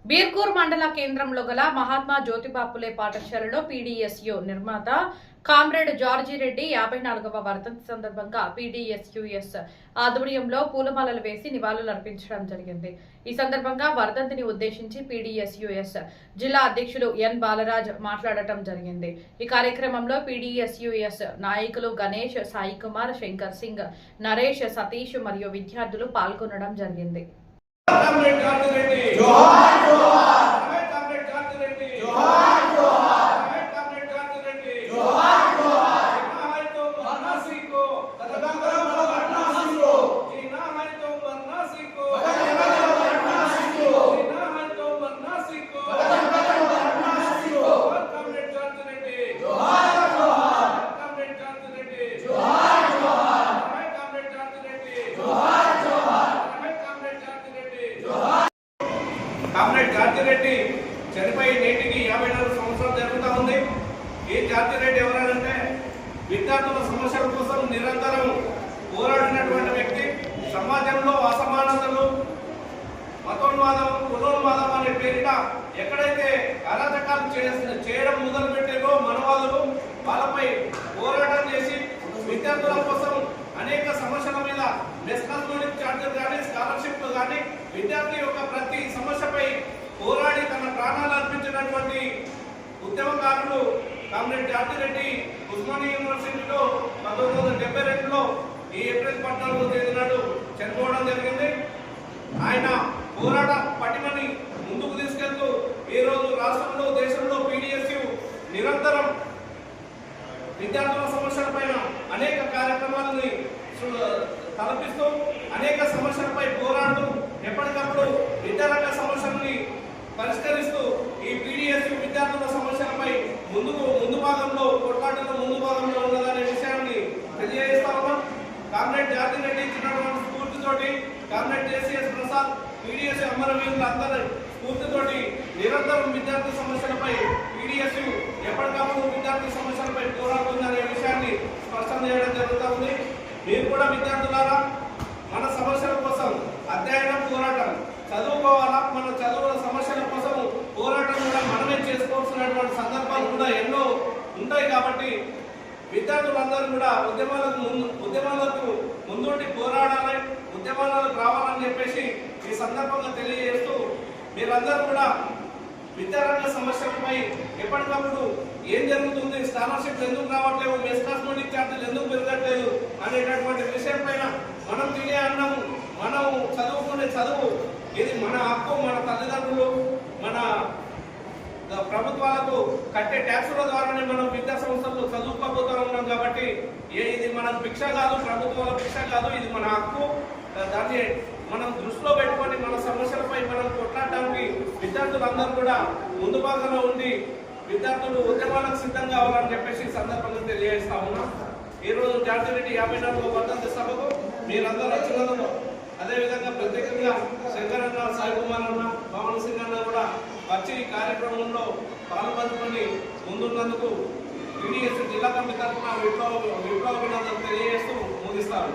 బీర్కూర్ మండల కేంద్రంలో గల మహాత్మా జ్యోతిబా ఫులే పాఠశాలలో పీడీఎస్యు నిర్మాత కామ్రేడ్ జార్జి రెడ్డి 54వ వర్ధంతి సందర్భంగా పీడీఎస్యుఎస్ ఆధ్వర్యంలో పూలమాలలు వేసి నివాళులర్పించడం జరిగింది. ఈ సందర్భంగా వర్ధంతిని ఉద్దేశించి పీడీఎస్యుఎస్ జిల్లా అధ్యక్షులు ఎన్ బాలరాజ్ మాట్లాడటం జరిగింది. ఈ కార్యక్రమంలో పీడీఎస్యుఎస్ నాయకులు గణేష్, సాయి కుమార్, శంకర్ సింగ్, నరేష్, సతీష్ మరియు విద్యార్థులు పాల్గొనడం జరిగింది. కామ్రేడ్ జార్జి రెడ్డి చనిపోయి నేటికి 54 సంవత్సరాలు జరుగుతూ ఉంది. ఈ జార్జి రెడ్డి ఎవరంటే విద్యార్థుల సమస్యల కోసం నిరంతరం పోరాడినటువంటి వ్యక్తి. సమాజంలో అసమానతలు, మతోన్మాదం, కులోన్మాదం అనే పేరిట ఎక్కడైతే అరాచకాలు చేయడం మొదలు పెట్టారో మనవాదులు వాళ్ళపై పోరాటం చేసి విద్యార్థుల కోసం అనేక సమస్యల మీద మెస్కాస్మోనిక్ ఛార్జీలు కానీ, స్కాలర్షిప్లు కానీ, విద్యార్థి యొక్క ప్రతి సమస్యపై పోరాడి తన ప్రాణాలు అర్పించినటువంటి ఉద్యమకారులు కామ్రేడ్ జార్జి రెడ్డి ఉస్మానియా యూనివర్సిటీలో 1972లో ఈ ఏప్రిల్ 14వ తేదీ నాడు చనిపోవడం జరిగింది. ఆయన పోరాట పటిమని ముందుకు తీసుకెళ్తూ ఈ రోజు రాష్ట్రంలో, దేశంలో పీడీఎస్యు నిరంతరం విద్యార్థుల సమస్యలపైన అనేక కార్యక్రమాలని తలపిస్తూ అనేక సమస్యలపై పోరాడుతూ ఎప్పటికప్పుడు విద్యారంగ సమస్యలని పరిష్కరిస్తూ ఈ పీడీఎస్యు విద్యార్థుల సమస్యలపై ముందు భాగంలో కొట్లాటలో ముందు భాగంలో ఉన్నదనే విషయాన్ని తెలియజేస్తా ఉన్నాం. కామ్రేడ్ జార్జి రెడ్డి ఇచ్చినటువంటి స్ఫూర్తితోటి, కామ్రేడ్ జేసీఎస్ ప్రసాద్, పీడీఎస్ అమరవీరులందరి స్ఫూర్తితోటి నిరంతరం విద్యార్థి సమస్యలపై పీడీఎస్యు ఎప్పటికప్పుడు విద్యార్థి సమస్యలపై పోరాడుతుందనే విషయాన్ని స్పష్టం చేయడం జరుగుతూ ఉంది. మీరు కూడా విద్యార్థులారా మన సమస్యల కోసం అధ్యయనం, పోరాటం చదువుకోవాలా. మన చదువుల సమస్యల కోసం పోరాటం కూడా మనమే చేసుకోవాల్సినటువంటి సందర్భాలు కూడా ఎన్నో ఉంటాయి. కాబట్టి విద్యార్థులందరూ కూడా ఉద్యమాలకు ముందుండి పోరాడాలి, ఉద్యమాలకు రావాలని చెప్పేసి ఈ సందర్భంగా తెలియజేస్తూ మీరందరూ కూడా విద్యారంగ సమస్యలపై ఎప్పటికప్పుడు ఏం జరుగుతుంది, స్కాలర్షిప్ ఎందుకు రావట్లేదు, మెస్కాస్మోనిక్ ఛార్జీలు ఎందుకు పెరగట్లేదు అనేటటువంటి విషయం పైన మనం తినే అన్నము, మనం చదువుకునే చదువు ఇది మన హక్కు. మన తల్లిదండ్రులు, మన ప్రభుత్వాలకు కట్టే ట్యాక్సుల ద్వారానే మనం విద్యా సంస్థలు చదువుకోబోతూ ఉన్నాం. కాబట్టి ఇది మన భిక్ష కాదు, ప్రభుత్వాల భిక్ష కాదు, ఇది మన హక్కు. దాన్ని మనం దృష్టిలో పెట్టుకొని మన సమస్యలపై మనం కొట్లాడడానికి విద్యార్థులందరూ కూడా ముందు భాగంలో ఉండి విద్యార్థులు ఉద్యమాలకు సిద్ధం కావాలని చెప్పేసి సందర్భంగా తెలియజేస్తా ఉన్నాం. ఈరోజు జార్జి రెడ్డి 54వ వర్ధంతి సభకు మీరందరూ వచ్చినందుకు, అదేవిధంగా ప్రత్యేకంగా శంకర్ అన్న, సాయి కుమార్ అన్న, పవన్ సింగ్ అన్న కూడా వచ్చి ఈ కార్యక్రమంలో పాల్పంచుకొని ముందున్నందుకు పీడీఎస్ జిల్లా కమిటీ తరఫున విప్లవ అభినందనలు తెలియజేస్తూ ముగిస్తారు.